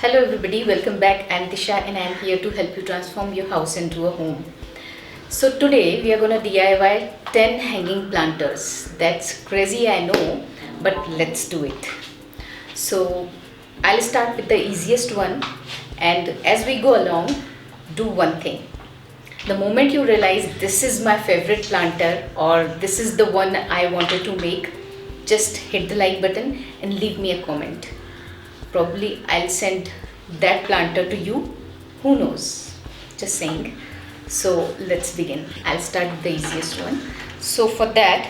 Hello everybody, welcome back. I'm Disha and I'm here to help you transform your house into a home. So today we are going to DIY 10 hanging planters. That's crazy, I know, but let's do it. So I'll start with the easiest one, and as we go along, do one thing. The moment you realize this is my favorite planter or this is the one I wanted to make, just hit the like button and leave me a comment. Probably I'll send that planter to you. Who knows? Just saying. So let's begin. I'll start with the easiest one. So for that,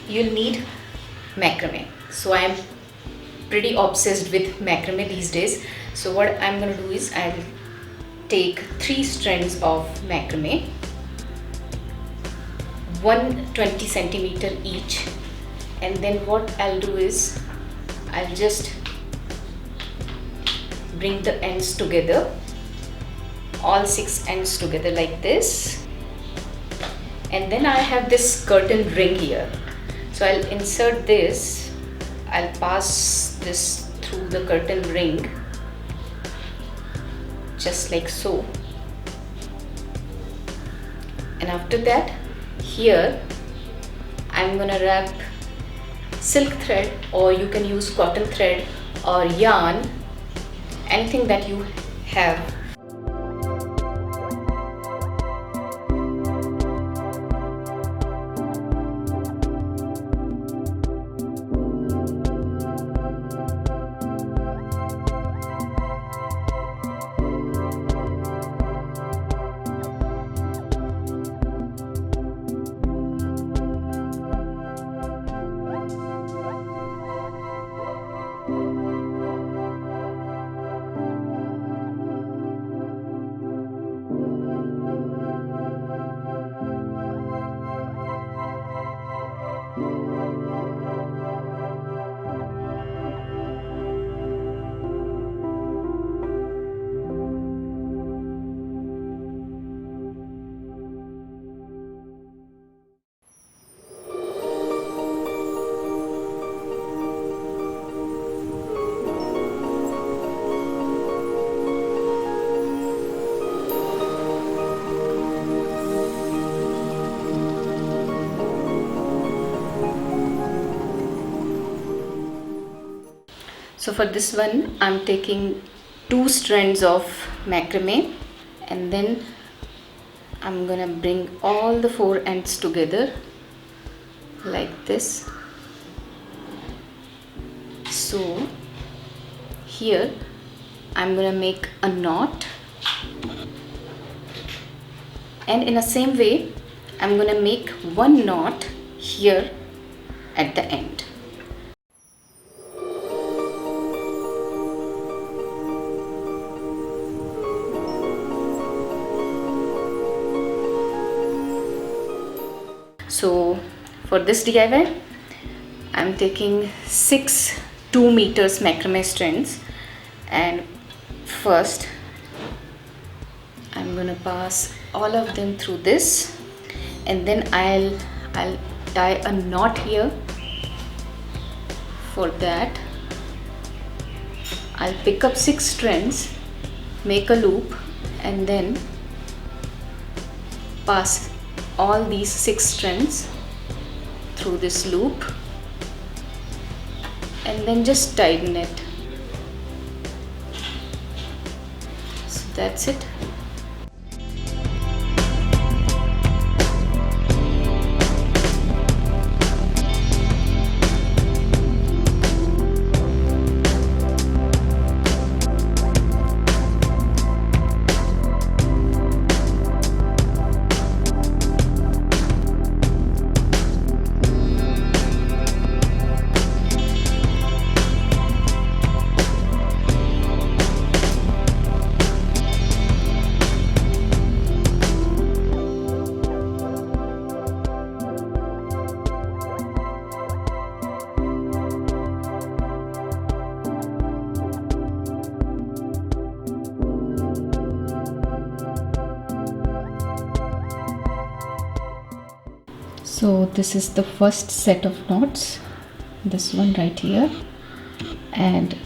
you'll need macrame. So I'm pretty obsessed with macrame these days. So what I'm going to do is I'll take 3 strands of macrame, 120 centimeter each, and then what I'll do is I'll just bring the ends together, all 6 ends together like this, and then I have this curtain ring here. So I'll insert this, I'll pass this through the curtain ring just like so, and after that here I'm gonna wrap silk thread, or you can use cotton thread or yarn, anything that you have. So for this one, I'm taking 2 strands of macrame, and then I'm gonna bring all the 4 ends together like this. So here I'm gonna make a knot, and in the same way I'm gonna make 1 knot here at the end. So for this DIY, I'm taking 6 2 meters macrame strands, and first I'm gonna pass all of them through this, and then I'll tie a knot here. For that, I'll pick up 6 strands, make a loop, and then pass all these 6 strands through this loop, and then just tighten it. So that's it. So this is the first set of knots, this one right here, and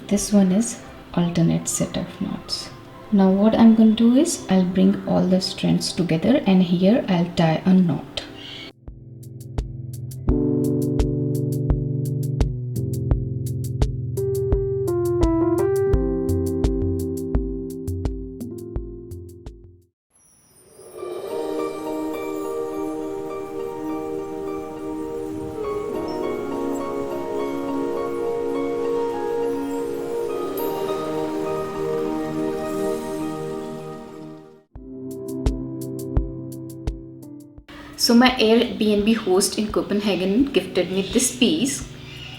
this one is alternate set of knots. Now what I'm going to do is I'll bring all the strands together and here I'll tie a knot. So my Airbnb host in Copenhagen gifted me this piece.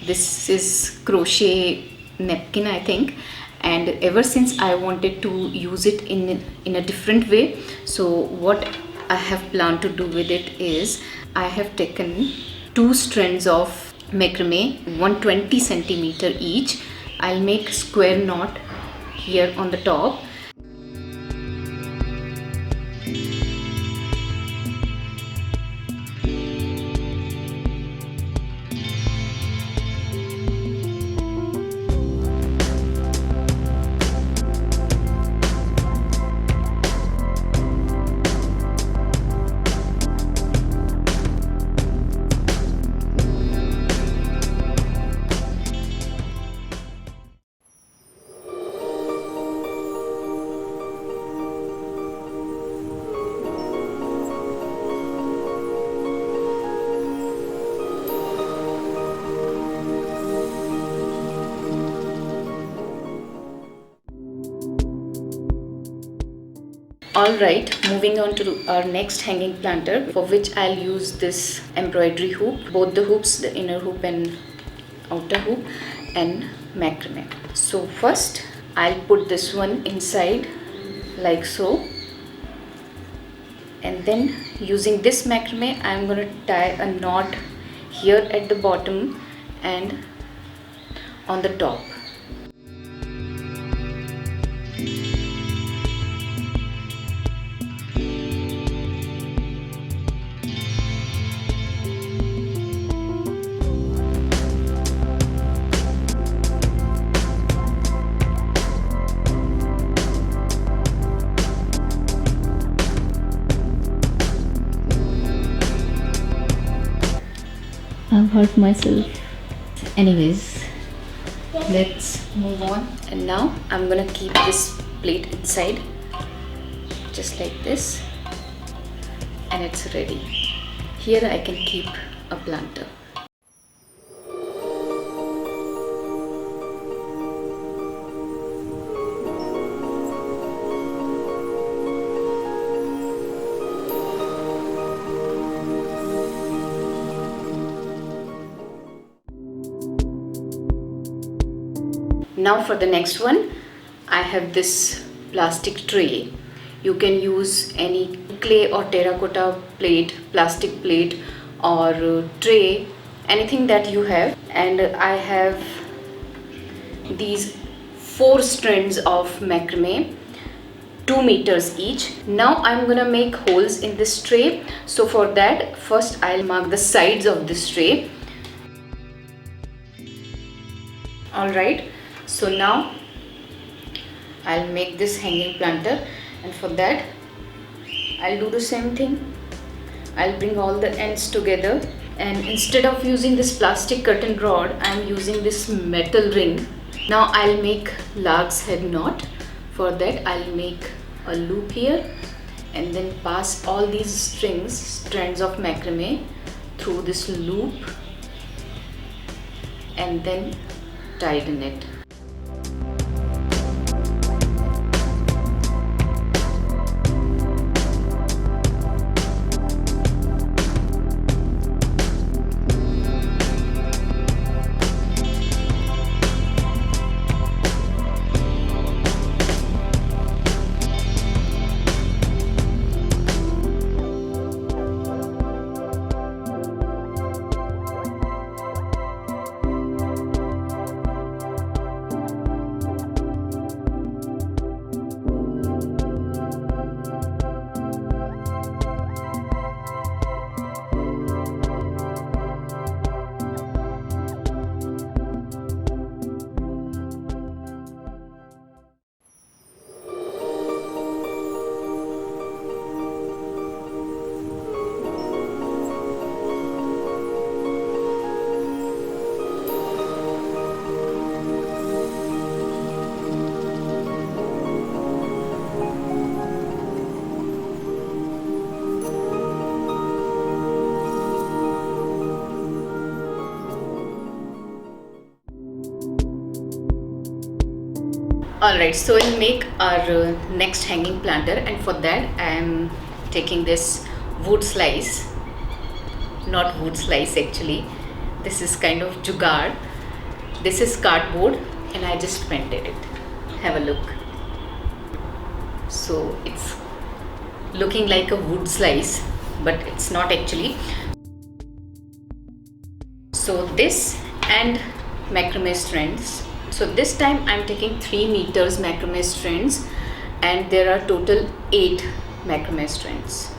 This is crochet napkin, I think, and ever since I wanted to use it in a different way. So what I have planned to do with it is I have taken 2 strands of macrame, 120 centimeter each. I'll make square knot here on the top. Alright, moving on to our next hanging planter, for which I'll use this embroidery hoop, both the hoops, the inner hoop and outer hoop, and macrame. So first I'll put this one inside like so, and then using this macrame I'm going to tie a knot here at the bottom and on the top. I've hurt myself. Anyways, let's move on. And now I'm gonna keep this plate inside just like this, and it's ready. Here I can keep a planter. Now for the next one, I have this plastic tray. You can use any clay or terracotta plate, plastic plate or tray, anything that you have. And I have these 4 strands of macrame, 2 meters each. Now I'm gonna make holes in this tray. So for that, first I'll mark the sides of this tray. Alright. So now I'll make this hanging planter, and for that I'll do the same thing. I'll bring all the ends together, and instead of using this plastic curtain rod, I'm using this metal ring. Now I'll make lark's head knot. For that I'll make a loop here and then pass all these strands of macrame through this loop and then tighten it. Alright, so we'll make our next hanging planter, and for that I am taking this wood slice, not wood slice actually, this is kind of jugaad. This is cardboard and I just painted it. Have a look. So it's looking like a wood slice, but it's not actually. So this and macrame strands. So this time I'm taking 3 meters macrame strands, and there are total 8 macrame strands.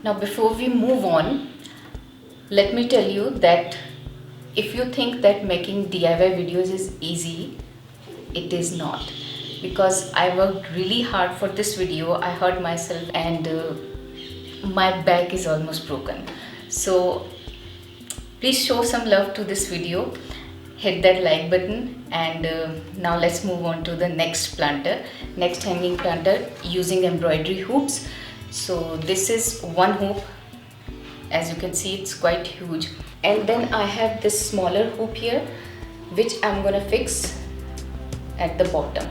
Now before we move on, let me tell you that if you think that making DIY videos is easy, it is not, because I worked really hard for this video. I hurt myself and my back is almost broken. So please show some love to this video, hit that like button, and now let's move on to the next planter, next hanging planter using embroidery hoops. So this is one hoop, as you can see it's quite huge, and then I have this smaller hoop here which I'm gonna fix at the bottom,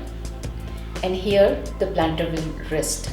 and here the planter will rest.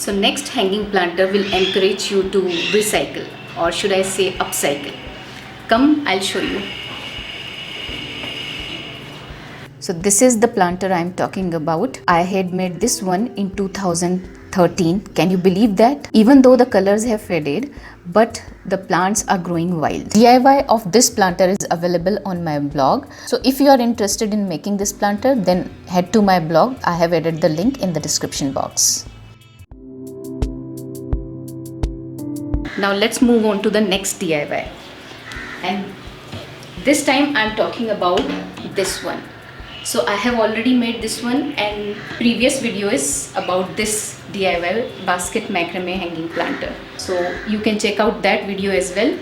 So next hanging planter will encourage you to recycle, or should I say upcycle. Come, I'll show you. So this is the planter I'm talking about. I had made this one in 2013. Can you believe that? Even though the colors have faded, but the plants are growing wild. DIY of this planter is available on my blog. So if you are interested in making this planter, then head to my blog. I have added the link in the description box. Now let's move on to the next DIY. And this time I'm talking about this one. So I have already made this one, and previous video is about this DIY basket macrame hanging planter. So you can check out that video as well.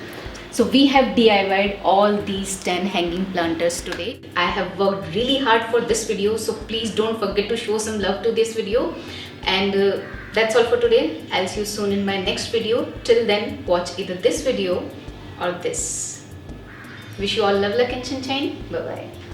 So we have DIYed all these 10 hanging planters today. I have worked really hard for this video, so please don't forget to show some love to this video. And that's all for today. I'll see you soon in my next video. Till then, watch either this video or this. Wish you all love, luck and sunshine. Bye bye.